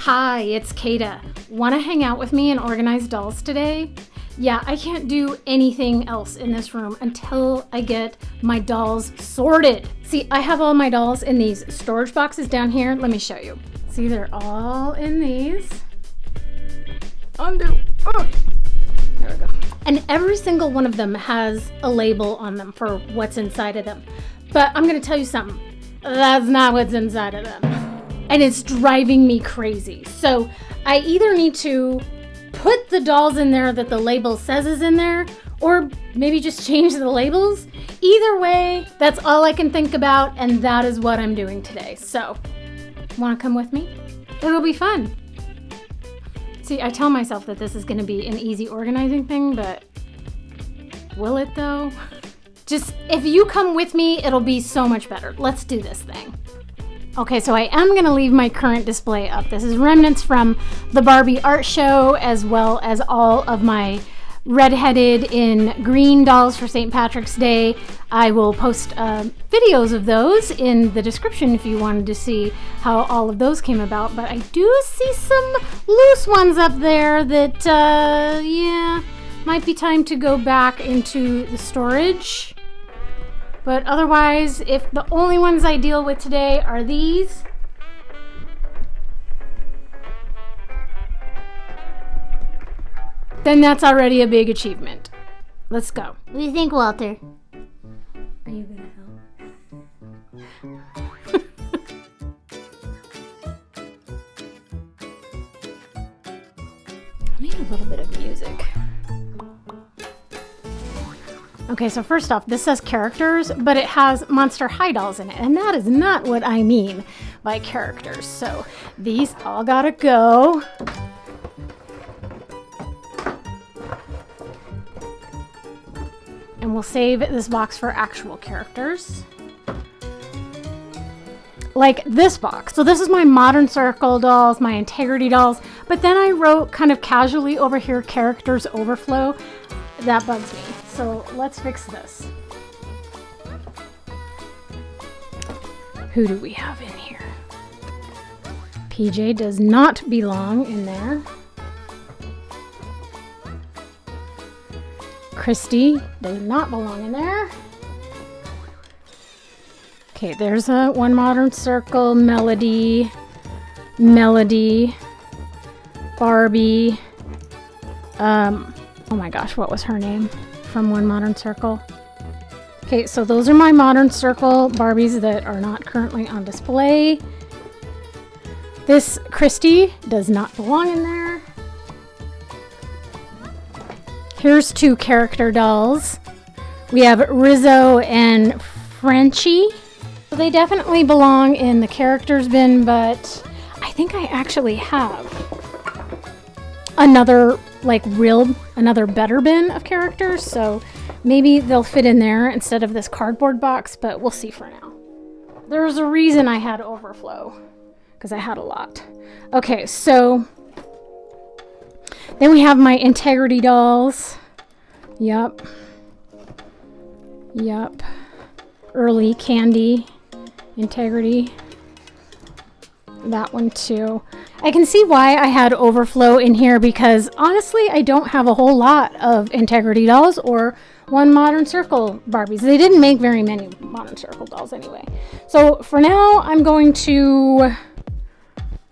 Hi, it's Kada. Want to hang out with me and organize dolls today? Yeah, I can't do anything else in this room until I get my dolls sorted. See, I have all my dolls in these storage boxes down here. Let me show you. See, they're all in these. There we go. And every single one of them has a label on them for what's inside of them. But I'm going to tell you something. That's not what's inside of them. And it's driving me crazy. So I either need to put the dolls in there that the label says is in there, or maybe just change the labels. Either way, that's all I can think about, and that is what I'm doing today. So, want to come with me? It'll be fun. See, I tell myself that this is going to be an easy organizing thing, but will it though? Just, if you come with me, it'll be so much better. Let's do this thing. Okay, so I am going to leave my current display up. This is remnants from the Barbie art show, as well as all of my redheaded in green dolls for St. Patrick's Day. I will post videos of those in the description if you wanted to see how all of those came about. But I do see some loose ones up there that, yeah, might be time to go back into the storage. But otherwise, if the only ones I deal with today are these, then that's already a big achievement. Let's go. What do you think, Walter? Are you gonna help? I need a little bit of music. Okay, so first off, this says characters, but it has Monster High dolls in it, and that is not what I mean by characters. So these all gotta go. And we'll save this box for actual characters. Like this box. So this is my Modern Circle dolls, my Integrity dolls, but then I wrote kind of casually over here, characters overflow. That bugs me. So let's fix this. Who do we have in here? PJ does not belong in there. Christy does not belong in there. Okay, there's a one Modern Circle, Melody, Barbie. Oh my gosh, what was her name from One Modern Circle? Okay, so those are my Modern Circle Barbies that are not currently on display. This Christy does not belong in there. Here's two character dolls. We have Rizzo and Frenchie. So they definitely belong in the characters bin, but I think I actually have another another better bin of characters, so maybe they'll fit in there instead of this cardboard box, but we'll see for now. There's a reason I had overflow, because I had a lot. Okay, so then we have my Integrity dolls. Yup. Early Candy, Integrity. That one too. I can see why I had overflow in here, because honestly I don't have a whole lot of Integrity dolls or One Modern Circle Barbies. They didn't make very many Modern Circle dolls anyway. So for now I'm going to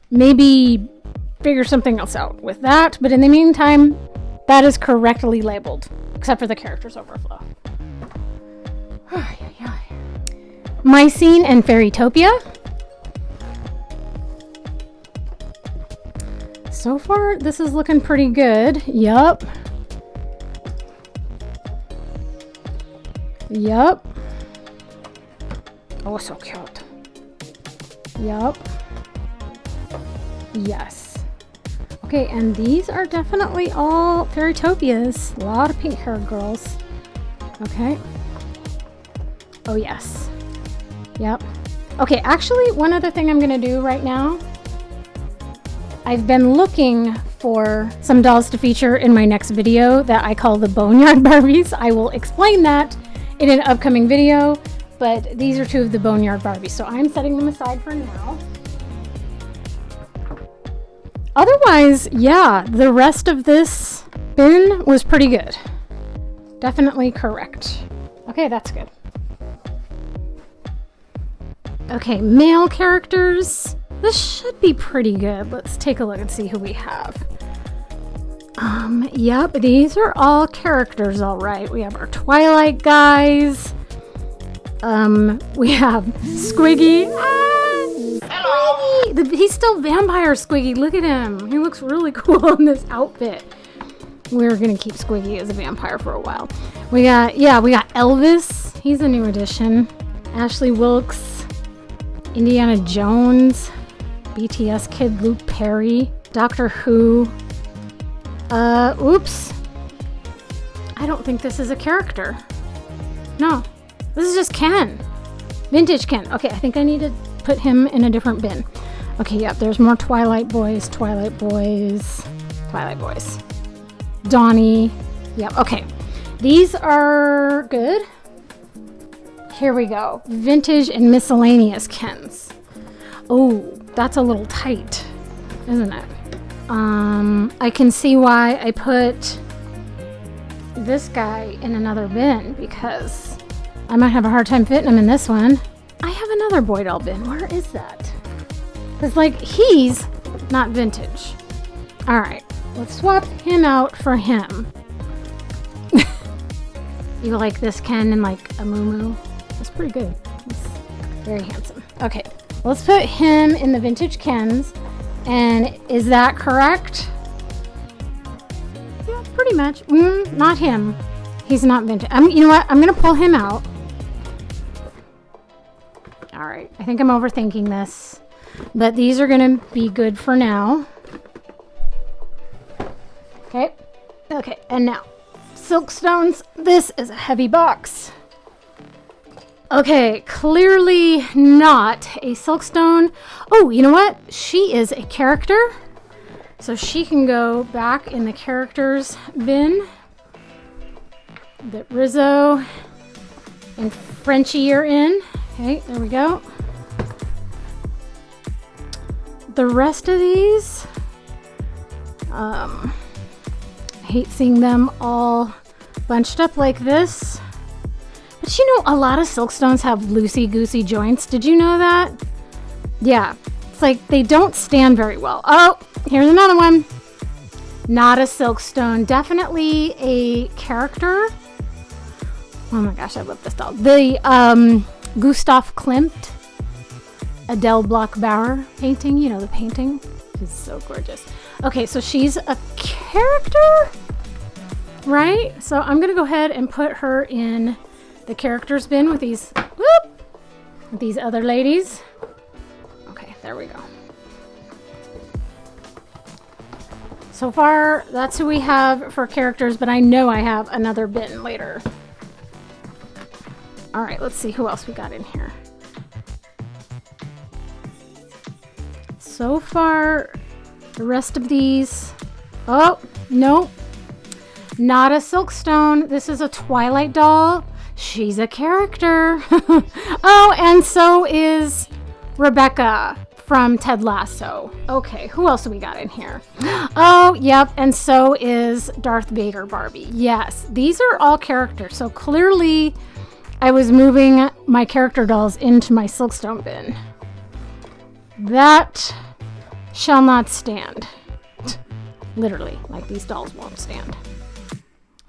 maybe figure something else out with that, but in the meantime that is correctly labeled, except for the characters overflow. Mycene and Fairytopia. So far, this is looking pretty good. Yup. Oh, so cute. Yup. Yes. Okay, and these are definitely all Fairytopias. A lot of pink-haired girls. Okay. Oh, yes. Yep. Okay, actually, one other thing I'm going to do right now, I've been looking for some dolls to feature in my next video that I call the Boneyard Barbies. I will explain that in an upcoming video, but these are two of the Boneyard Barbies, so I'm setting them aside for now. otherwise, yeah, the rest of this bin was pretty good. Definitely correct. Okay, that's good. Okay, male characters. This should be pretty good. Let's take a look and see who we have. Yep, these are all characters, all right. We have our Twilight guys. We have Squiggy. Hello. Squiggy! He's still vampire Squiggy. Look at him. He looks really cool in this outfit. We're gonna keep Squiggy as a vampire for a while. We got Elvis. He's a new addition. Ashley Wilkes, Indiana Jones, BTS kid Luke Perry, Doctor Who. Oops. I don't think this is a character. No, this is just Ken. Vintage Ken. Okay, I think I need to put him in a different bin. Okay, yep, there's more Twilight Boys. Donnie. Yep, okay. These are good. Here we go. Vintage and miscellaneous Kens. Oh, that's a little tight, isn't it? I can see why I put this guy in another bin, because I might have a hard time fitting him in this one. I have another Boy Doll bin. Where is that? Because, like, he's not vintage. All right, let's swap him out for him. You like this Ken in, like, a moo-moo? That's pretty good. He's very handsome. Okay, let's put him in the vintage Kens. And is that correct? Yeah, pretty much. Not him. He's not vintage. You know what? I'm going to pull him out. All right. I think I'm overthinking this. But these are going to be good for now. Okay. Okay. And now, Silkstones. This is a heavy box. Okay, clearly not a Silkstone. Oh, you know what? She is a character. So she can go back in the characters bin that Rizzo and Frenchie are in. Okay, there we go. The rest of these, I hate seeing them all bunched up like this. But you know, a lot of Silkstones have loosey-goosey joints. Did you know that? Yeah. It's like they don't stand very well. Oh, here's another one. Not a Silkstone. Definitely a character. Oh my gosh, I love this doll. The Gustav Klimt Adele Bloch-Bauer painting. You know, the painting. She's so gorgeous. Okay, so she's a character, right? So I'm going to go ahead and put her in the characters bin with these, with these other ladies. Okay, there we go. So far, that's who we have for characters, but I know I have another bin later. All right, let's see who else we got in here. So far, the rest of these, oh, no, not a Silkstone. This is a Twilight doll. She's a character. Oh, and so is Rebecca from Ted Lasso. Okay, who else do we got in here? Oh, yep, and so is Darth Vader Barbie. Yes, these are all characters. So clearly I was moving my character dolls into my Silkstone bin. That shall not stand. Literally, like these dolls won't stand.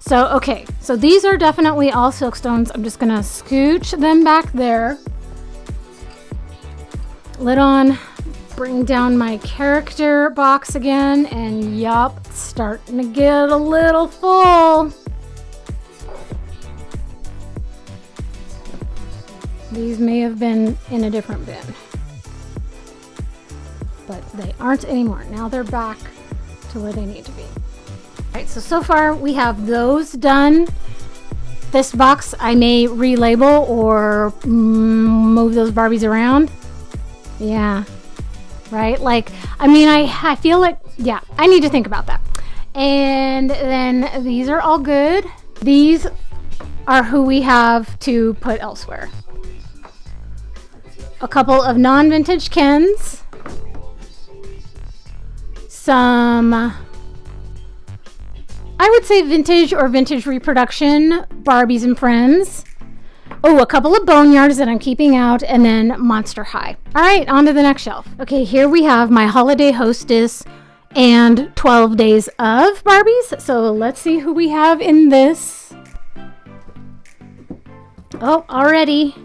So, okay, so these are definitely all Silkstones. I'm just gonna scooch them back there. Lid on, bring down my character box again, and yup, starting to get a little full. These may have been in a different bin, but they aren't anymore. Now they're back to where they need to be. All right, so far we have those done. This box I may relabel or move those Barbies around. Yeah, right? Like, I mean, I feel like, yeah, I need to think about that. And then these are all good. These are who we have to put elsewhere. A couple of non-vintage Kens. some, I would say vintage or vintage reproduction Barbies and Friends. Oh, a couple of Boneyards that I'm keeping out, and then Monster High. All right, on to the next shelf. Okay, here we have my Holiday Hostess and 12 Days of Barbies. So let's see who we have in this. Oh, already.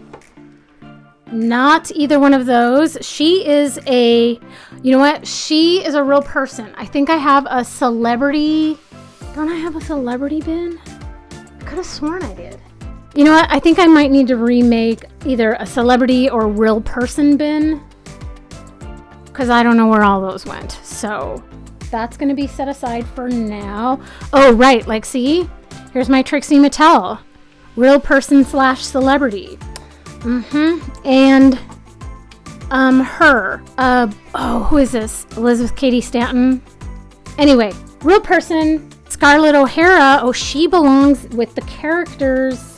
Not either one of those. She is a, you know what? She is a real person. I think I have a celebrity. Don't I have a celebrity bin? I could have sworn I did. You know what? I think I might need to remake either a celebrity or real person bin, because I don't know where all those went. So that's going to be set aside for now. Oh, right. Like, see? Here's my Trixie Mattel. Real person / celebrity. And her. Who is this? Elizabeth Cady Stanton. Anyway, real person. Scarlett O'Hara. Oh, she belongs with the characters.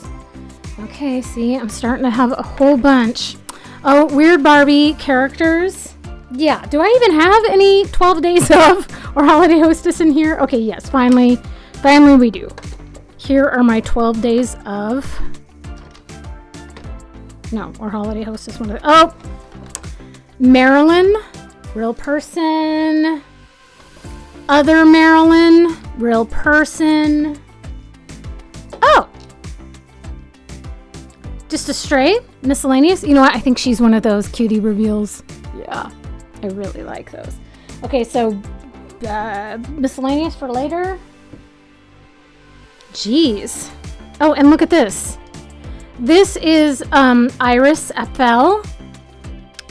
Okay, see, I'm starting to have a whole bunch. Oh, Weird Barbie characters. Yeah, do I even have any 12 Days of or Holiday Hostess in here? Okay, yes, finally we do. Here are my 12 Days of. No, or Holiday Hostess. Oh, Marilyn, real person. Other Marilyn, real person. Oh, just a stray, miscellaneous. You know what? I think she's one of those cutie reveals. Yeah, I really like those. Okay, so miscellaneous for later. Jeez. Oh, and look at this. This is Iris Apfel,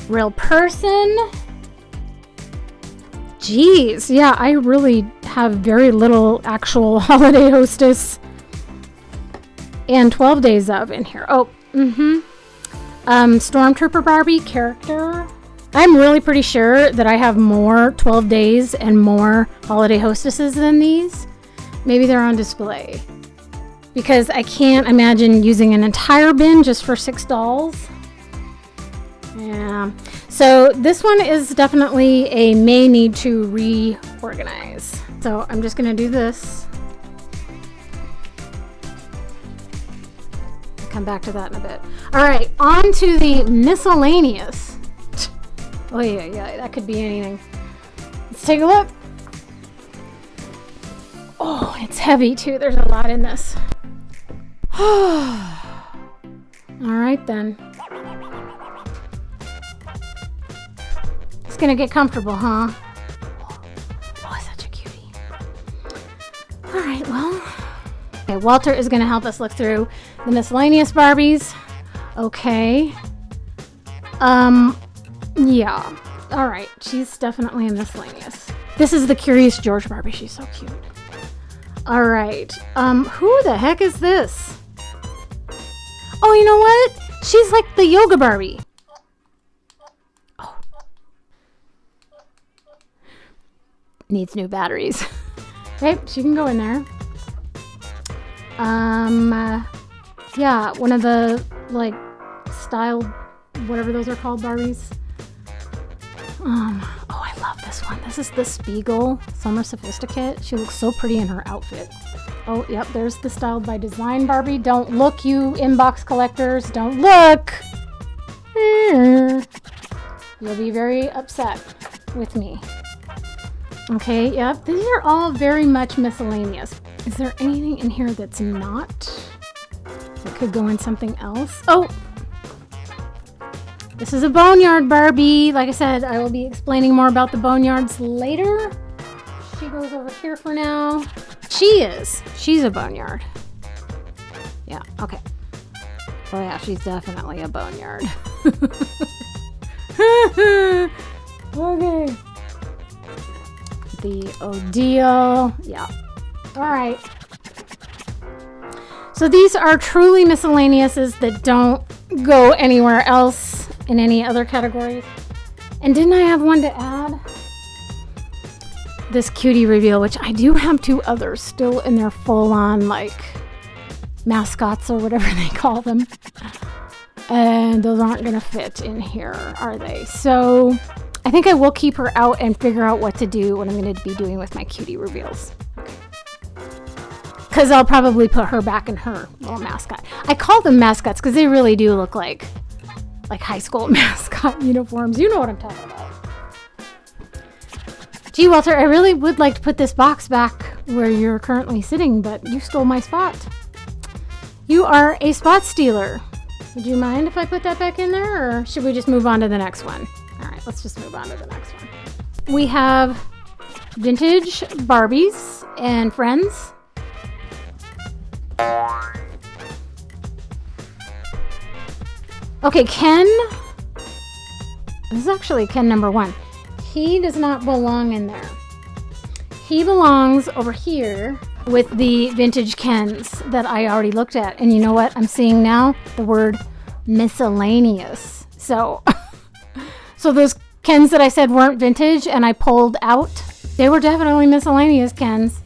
real person. Jeez, yeah, I really have very little actual Holiday Hostess and 12 Days of in here. Oh, Stormtrooper Barbie character. I'm really pretty sure that I have more 12 Days and more Holiday Hostesses than these. Maybe they're on display, because I can't imagine using an entire bin just for 6 dolls. Yeah, so this one is definitely a may need to reorganize. So I'm just gonna do this. Come back to that in a bit. All right, on to the miscellaneous. Oh yeah, that could be anything. Let's take a look. Oh, it's heavy too. There's a lot in this. All right then. It's gonna get comfortable, huh? Oh, such a cutie. All right, well. Okay, Walter is gonna help us look through the miscellaneous Barbies. Okay. Yeah. All right, she's definitely a miscellaneous. This is the Curious George Barbie. She's so cute. All right. Who the heck is this? Oh, you know what? She's like the yoga Barbie. Oh. Needs new batteries. Okay, she can go in there. Yeah, one of the, like, styled, whatever those are called, Barbies. Oh, I love this one. This is the Spiegel Summer Sophisticate. She looks so pretty in her outfit. Oh, yep, there's the Styled by Design Barbie. Don't look, you inbox collectors. Don't look. You'll be very upset with me. Okay, yep, these are all very much miscellaneous. Is there anything in here that's not? That could go in something else? Oh! This is a Boneyard Barbie. Like I said, I will be explaining more about the Boneyards later. She goes over here for now. She's a Boneyard. Yeah, okay. Oh yeah, she's definitely a Boneyard. Okay. The Odile. Yeah. All right. So these are truly miscellaneouses that don't go anywhere else in any other categories. And didn't I have one to add? This cutie reveal, which I do have 2 others still in their full-on, like, mascots or whatever they call them. And those aren't going to fit in here, are they? So I think I will keep her out and figure out what to do, what I'm going to be doing with my cutie reveals. Because I'll probably put her back in her little mascot. I call them mascots because they really do look like high school mascot uniforms. You know what I'm talking about. Gee, Walter, I really would like to put this box back where you're currently sitting, but you stole my spot. You are a spot stealer. Would you mind if I put that back in there, or should we just move on to the next one? All right, let's just move on to the next one. We have vintage Barbies and friends. Okay, Ken. This is actually Ken number 1. He does not belong in there. He belongs over here with the vintage Kens that I already looked at. And you know what? I'm seeing now the word miscellaneous. So those Kens that I said weren't vintage and I pulled out, they were definitely miscellaneous Kens,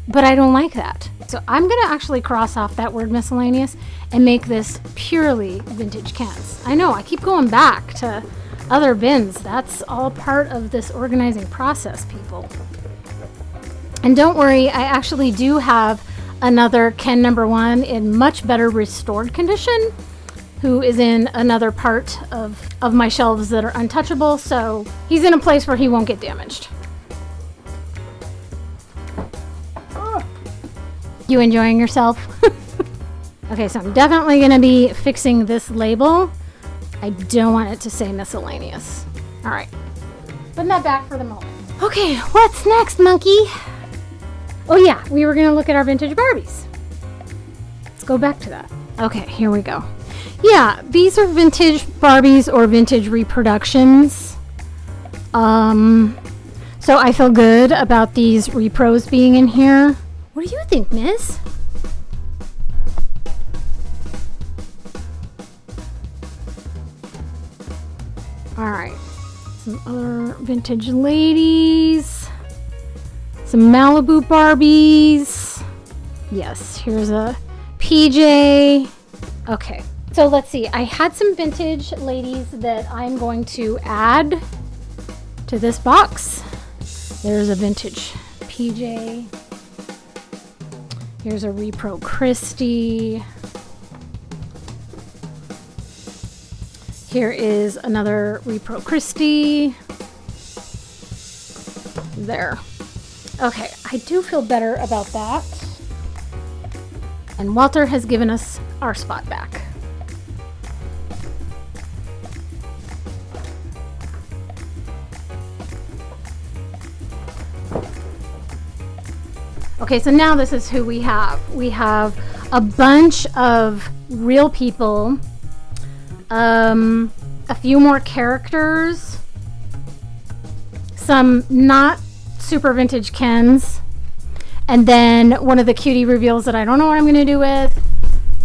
but I don't like that. So I'm going to actually cross off that word miscellaneous and make this purely vintage Kens. I know, I keep going back to other bins. That's all part of this organizing process, people. And don't worry, I actually do have another Ken number 1 in much better restored condition, who is in another part of my shelves that are untouchable, so he's in a place where he won't get damaged. You enjoying yourself? Okay, so I'm definitely going to be fixing this label. I don't want it to say miscellaneous. All right, putting that back for the moment. Okay, what's next, monkey? Oh yeah, we were going to look at our vintage Barbies. Let's go back to that. Okay, here we go. Yeah, these are vintage Barbies or vintage reproductions. So I feel good about these repros being in here. What do you think, miss? All right, some other vintage ladies, some Malibu Barbies. Yes, here's a PJ. Okay, so let's see. I had some vintage ladies that I'm going to add to this box. There's a vintage PJ. Here's a repro Christie. Here is another repro Christie. There. Okay, I do feel better about that. And Walter has given us our spot back. Okay, so now this is who we have. We have a bunch of real people, a few more characters, some not super vintage Kens, and then one of the cutie reveals that I don't know what I'm going to do with.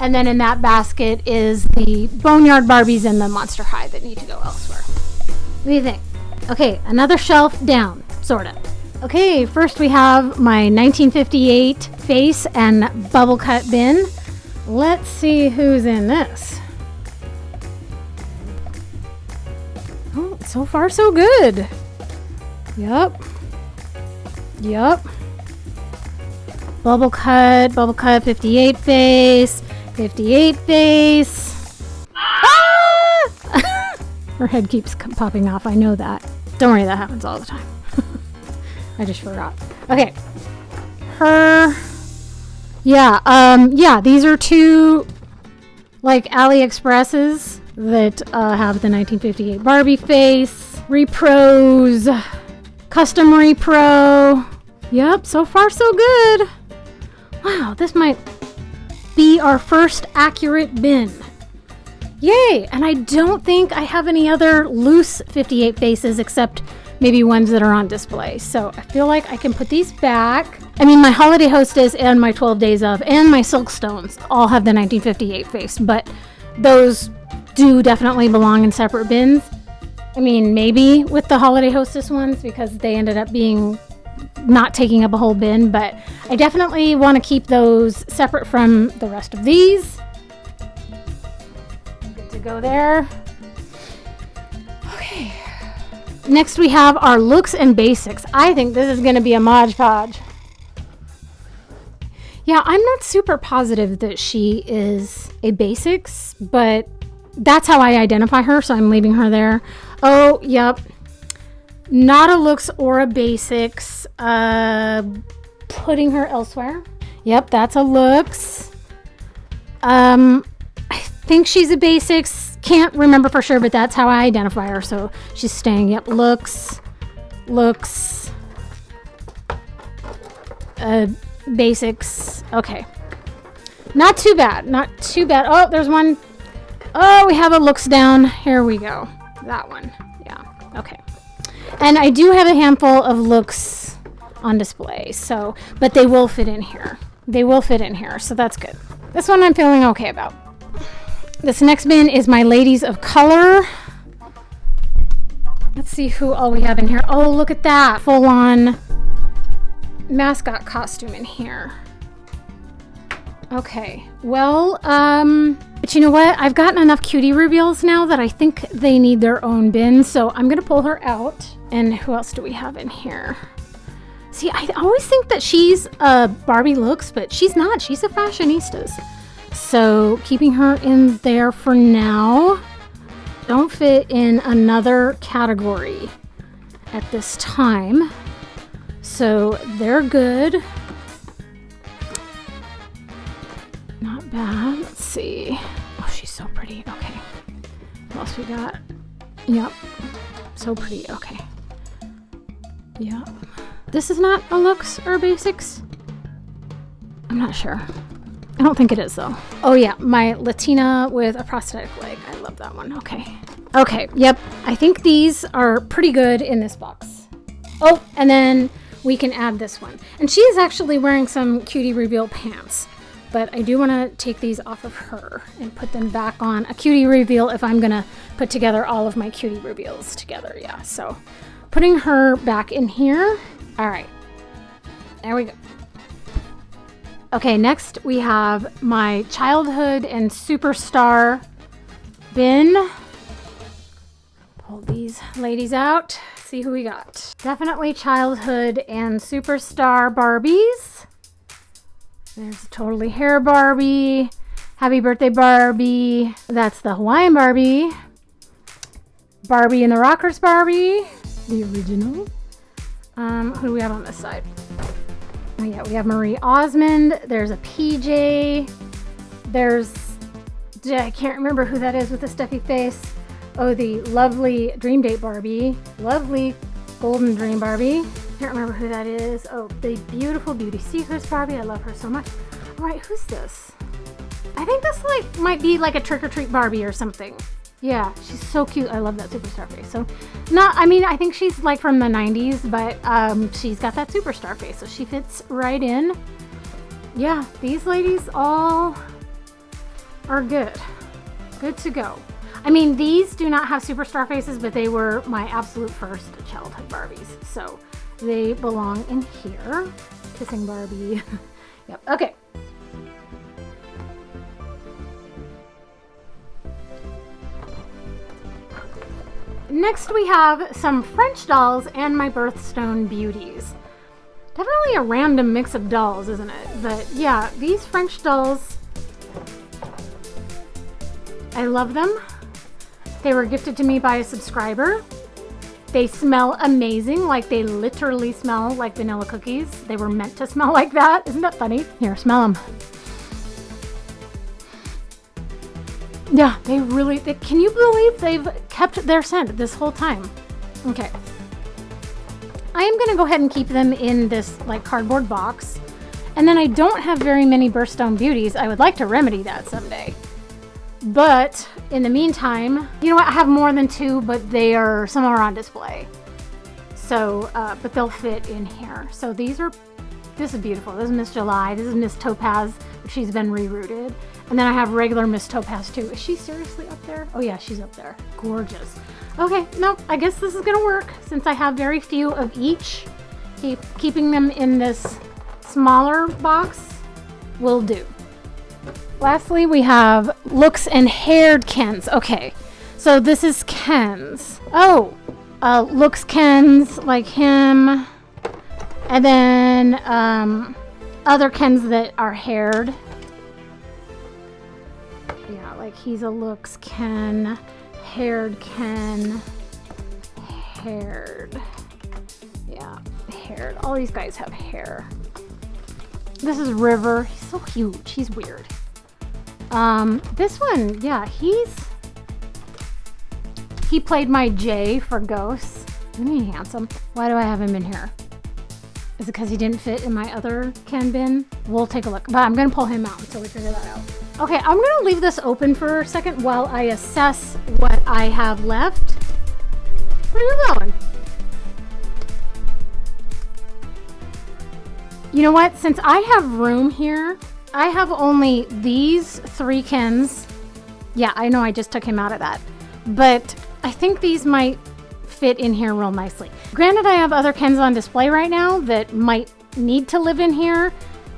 And then in that basket is the Boneyard Barbies and the Monster High that need to go elsewhere. What do you think? Okay, another shelf down, sort of. Okay, first we have my 1958 face and bubble cut bin. Let's see who's in this. Oh, so far so good. Yup. Bubble cut 58 face, 58 face. Ah! Her head keeps popping off, I know that. Don't worry, that happens all the time. I just forgot. Okay. Her. Yeah, these are two, like, AliExpresses that have the 1958 Barbie face. Repros. Custom repro. Yep, so far so good. Wow, this might be our first accurate bin. Yay! And I don't think I have any other loose 58 faces except maybe ones that are on display. So I feel like I can put these back. I mean, my Holiday Hostess and my 12 Days Of and my Silkstones all have the 1958 face, but those do definitely belong in separate bins. I mean, maybe with the Holiday Hostess ones because they ended up being not taking up a whole bin, but I definitely want to keep those separate from the rest of these. Good to go there. Okay. Next we have our looks and basics. I think this is going to be a Mod Podge. Yeah, I'm not super positive that she is a basics, but that's how I identify her, so I'm leaving her there. Oh, yep. Not a looks or a basics. Putting her elsewhere. Yep, that's a looks. I think she's a basics. Can't remember for sure, but that's how I identify her. So she's staying. Yep, looks. Basics. Okay. Not too bad. Not too bad. Oh, there's one. Oh, we have a looks down. Here we go. That one. Yeah. Okay. And I do have a handful of looks on display. So, but they will fit in here. They will fit in here. So that's good. This one I'm feeling okay about. This next bin is my ladies of color. Let's see who all we have in here. Oh, look at that. Full on mascot costume in here. Okay, well, but you know what? I've gotten enough cutie reveals now that I think they need their own bin, so I'm gonna pull her out. And who else do we have in here? See, I always think that she's Barbie looks, but she's not. She's a fashionista. So keeping her in there for now. Don't fit in another category at this time. So they're good. Not bad. Let's see. Oh, she's so pretty. Okay. What else we got? Yep. So pretty. Okay. Yep. This is not a looks or basics? I'm not sure. I don't think it is though. Oh yeah, my Latina with a prosthetic leg. I love that one. Okay. Okay. Yep. I think these are pretty good in this box. Oh, and then we can add this one. And she is actually wearing some cutie reveal pants, but I do want to take these off of her and put them back on a cutie reveal if I'm going to put together all of my cutie reveals together. Yeah, so putting her back in here. All right, there we go. Okay, next we have my childhood and superstar bin. Pull these ladies out. See who we got. Definitely childhood and superstar Barbies. There's Totally Hair Barbie. Happy Birthday Barbie. That's the Hawaiian Barbie. Barbie and the Rockers Barbie. The original. Who do we have on this side? Oh yeah, we have Marie Osmond. There's a PJ. There's, I can't remember who that is with the stuffy face. Oh, the lovely Dream Date Barbie. Lovely Golden Dream Barbie. Can't remember who that is. Oh, the beautiful Beauty Secrets Barbie. I love her so much. All right, who's this? I think this might be like a Trick or Treat Barbie or something. Yeah, she's so cute. I love that superstar face. So, I think she's like from the 90s, but she's got that superstar face, so she fits right in. Yeah, these ladies all are good. Good to go. I mean, these do not have superstar faces, but they were my absolute first childhood Barbies. So they belong in here. Kissing Barbie. Yep. Okay. Next we have some French dolls and my birthstone beauties. Definitely a random mix of dolls, isn't it? But yeah, these French dolls, I love them. They were gifted to me by a subscriber. They smell amazing, like they literally smell like vanilla cookies. They were meant to smell like that. Isn't that funny? Here, smell them. Yeah, they really, can you believe they've kept their scent this whole time? Okay. I am gonna go ahead and keep them in this like cardboard box. And then I don't have very many birthstone beauties. I would like to remedy that someday. But in the meantime, you know what? I have more than two, but some are on display. So, but they'll fit in here. So this is beautiful. This is Miss July. This is Miss Topaz. She's been rerouted. And then I have regular Miss Topaz too. Is she seriously up there? Oh yeah, she's up there. Gorgeous. Okay, nope. I guess this is gonna work since I have very few of each. Keeping them in this smaller box will do. Lastly, we have looks and haired Kens. Okay, so this is Ken's. Oh, looks Kens like him. And then other Kens that are haired. Yeah, like he's a looks Ken, haired Ken, haired. Yeah, haired. All these guys have hair. This is River. He's so huge. He's weird. This one, yeah, he played my J for Ghosts. Isn't he handsome? Why do I have him in here? Is it because he didn't fit in my other Ken bin? We'll take a look. But I'm going to pull him out until we figure that out. Okay, I'm going to leave this open for a second while I assess what I have left. Where are you going? You know what? Since I have room here, I have only these 3 Kens. Yeah, I know I just took him out of that. But I think these might fit in here real nicely. Granted, I have other Kens on display right now that might need to live in here.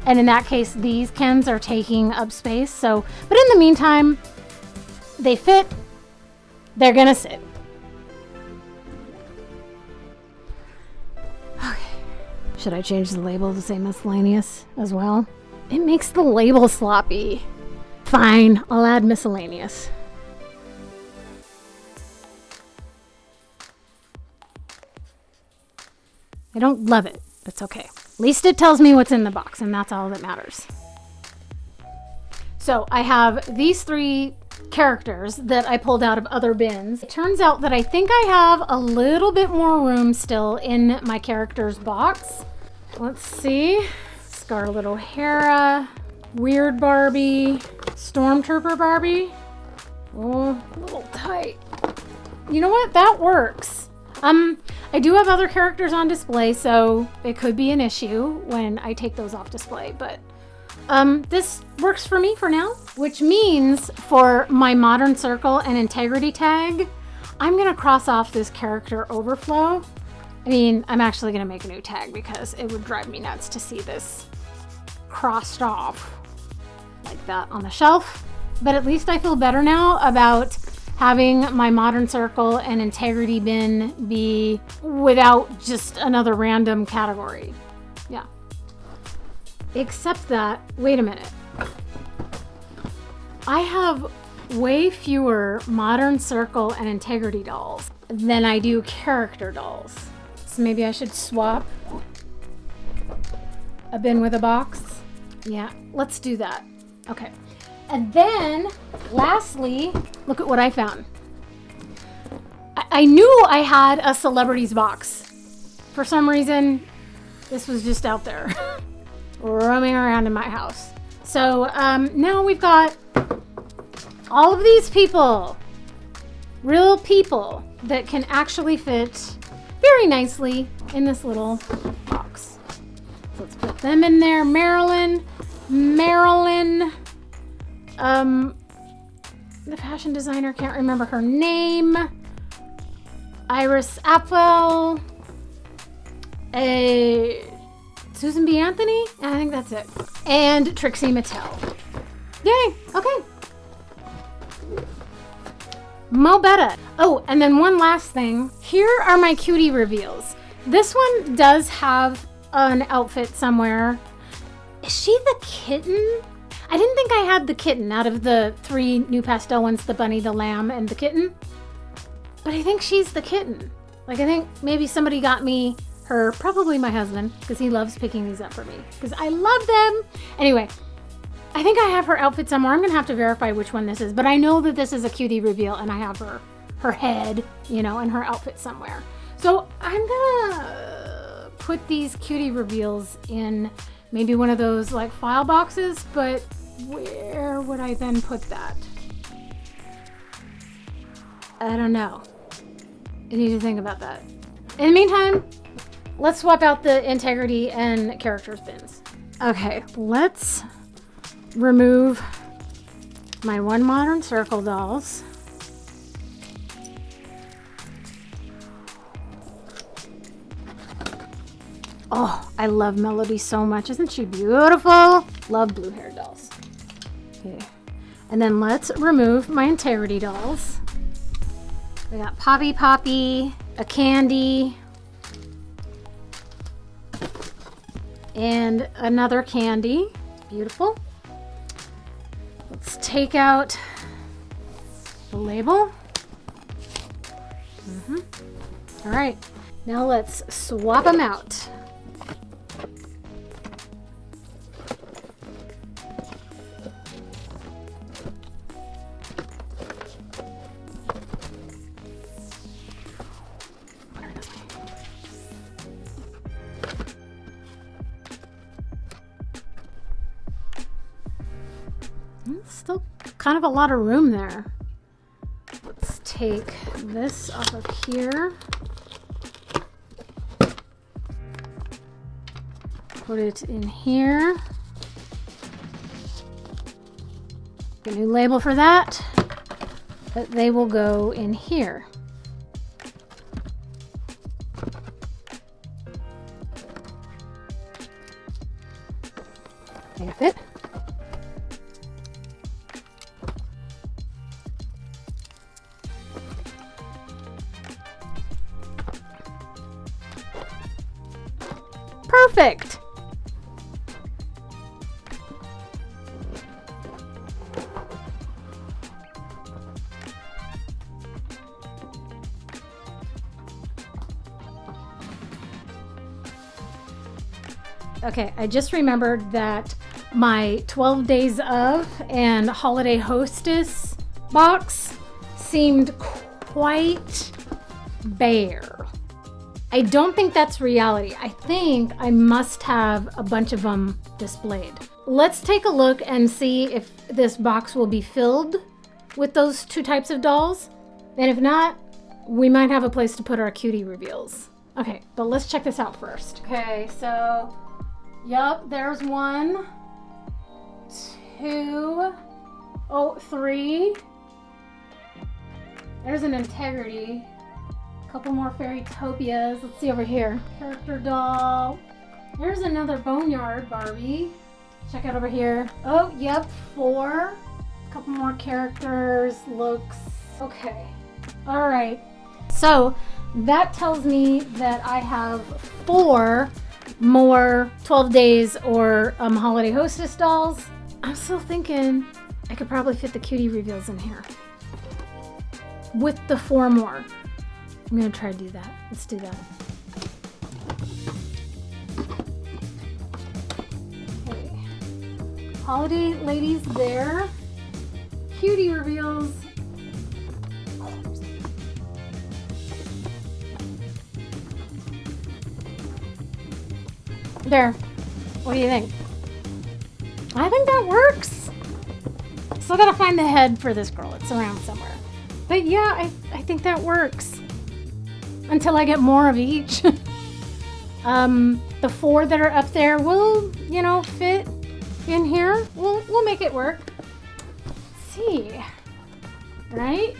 And in that case, these Kens are taking up space. So, but in the meantime, they fit. They're gonna sit. Okay. Should I change the label to say miscellaneous as well? It makes the label sloppy. Fine, I'll add miscellaneous. I don't love it. That's okay. At least it tells me what's in the box, and that's all that matters. So I have these 3 characters that I pulled out of other bins. It turns out that I think I have a little bit more room still in my characters box. Let's see. Scarlet O'Hara, Weird Barbie, Stormtrooper Barbie. Oh, a little tight. You know what? That works. I do have other characters on display, so it could be an issue when I take those off display, but this works for me for now, which means for my Modern Circle and Integrity tag, I'm gonna cross off this character overflow. I mean, I'm actually gonna make a new tag because it would drive me nuts to see this crossed off like that on the shelf, but at least I feel better now about having my Modern Circle and Integrity bin be without just another random category. Yeah. Except that, wait a minute. I have way fewer Modern Circle and Integrity dolls than I do character dolls. So maybe I should swap a bin with a box. Yeah, let's do that. Okay. And then, lastly, look at what I found. I knew I had a celebrities box. For some reason, this was just out there, roaming around in my house. So now we've got all of these people, real people that can actually fit very nicely in this little box. So let's put them in there. Marilyn. The fashion designer, can't remember her name. Iris Apfel. Susan B. Anthony? I think that's it. And Trixie Mattel. Yay, okay. Mo Betta. Oh, and then one last thing. Here are my cutie reveals. This one does have an outfit somewhere. Is she the kitten? I didn't think I had the kitten out of the 3 new pastel ones, the bunny, the lamb, and the kitten. But I think she's the kitten. Like, I think maybe somebody got me her, probably my husband, because he loves picking these up for me, because I love them. Anyway, I think I have her outfit somewhere. I'm going to have to verify which one this is, but I know that this is a cutie reveal, and I have her head, you know, and her outfit somewhere. So I'm going to put these cutie reveals in maybe one of those like file boxes, but where would I then put that? I don't know. I need to think about that. In the meantime, let's swap out the Integrity and Characters bins. Okay, let's remove my 1 Modern Circle dolls. Oh, I love Melody so much. Isn't she beautiful? Love blue hair dolls. Okay. And then let's remove my Integrity dolls. We got Poppy, a candy, and another candy. Beautiful. Let's take out the label. All right, now let's swap them out. Still kind of a lot of room there. Let's take this off of here. Put it in here. A new label for that. But they will go in here. They fit. Perfect. Okay, I just remembered that my 12 Days of and Holiday Hostess box seemed quite bare. I don't think that's reality. I think I must have a bunch of them displayed. Let's take a look and see if this box will be filled with those two types of dolls. And if not, we might have a place to put our cutie reveals. Okay, but let's check this out first. Okay, so, yup, there's 1, 2, oh, 3. There's an Integrity. Couple more Fairytopias. Let's see over here. Character doll. There's another Boneyard Barbie. Check out over here. Oh, yep, 4. Couple more characters. Looks. Okay. All right. So that tells me that I have 4 more 12 Days or Holiday Hostess dolls. I'm still thinking I could probably fit the cutie reveals in here with the 4 more. I'm gonna try to do that. Let's do that. Okay. Holiday ladies there. Cutie reveals. There. What do you think? I think that works. Still gotta find the head for this girl. It's around somewhere. But yeah, I think that works. Until I get more of each. The 4 that are up there will, you know, fit in here. We'll make it work. Let's see. Right?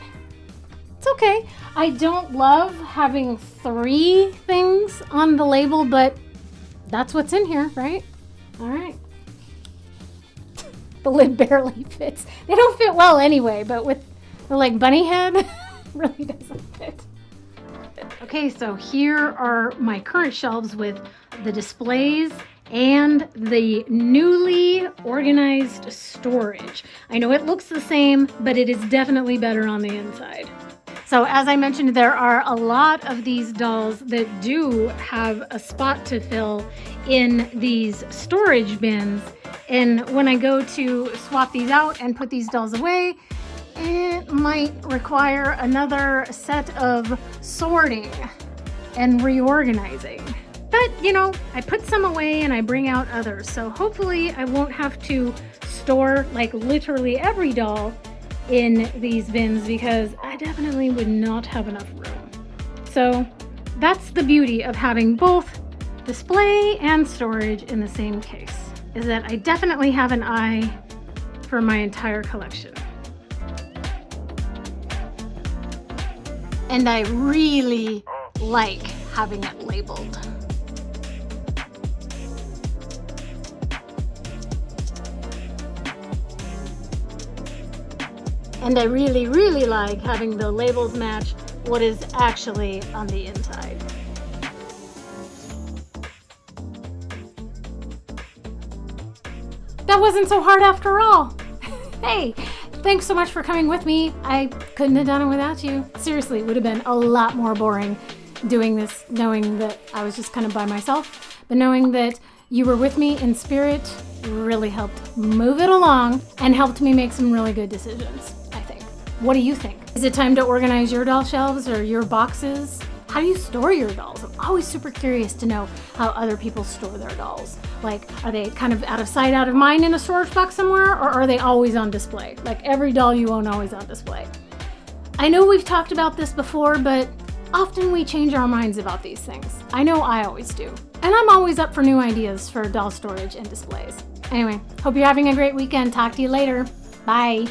It's okay. I don't love having 3 things on the label, but that's what's in here, right? All right. The lid barely fits. They don't fit well anyway, but with the like bunny head, really doesn't fit. Okay, so here are my current shelves with the displays and the newly organized storage. I know it looks the same, but it is definitely better on the inside. So as I mentioned, there are a lot of these dolls that do have a spot to fill in these storage bins. And when I go to swap these out and put these dolls away, it might require another set of sorting and reorganizing. But, you know, I put some away and I bring out others. So hopefully I won't have to store like literally every doll in these bins because I definitely would not have enough room. So that's the beauty of having both display and storage in the same case, is that I definitely have an eye for my entire collection. And I really like having it labeled. And I really, really like having the labels match what is actually on the inside. That wasn't so hard after all. Hey, thanks so much for coming with me. I couldn't have done it without you. Seriously, it would have been a lot more boring doing this, knowing that I was just kind of by myself. But knowing that you were with me in spirit really helped move it along and helped me make some really good decisions, I think. What do you think? Is it time to organize your doll shelves or your boxes? How do you store your dolls? I'm always super curious to know how other people store their dolls. Like, are they kind of out of sight, out of mind in a storage box somewhere, or are they always on display? Like every doll you own always on display. I know we've talked about this before, but often we change our minds about these things. I know I always do. And I'm always up for new ideas for doll storage and displays. Anyway, hope you're having a great weekend. Talk to you later. Bye.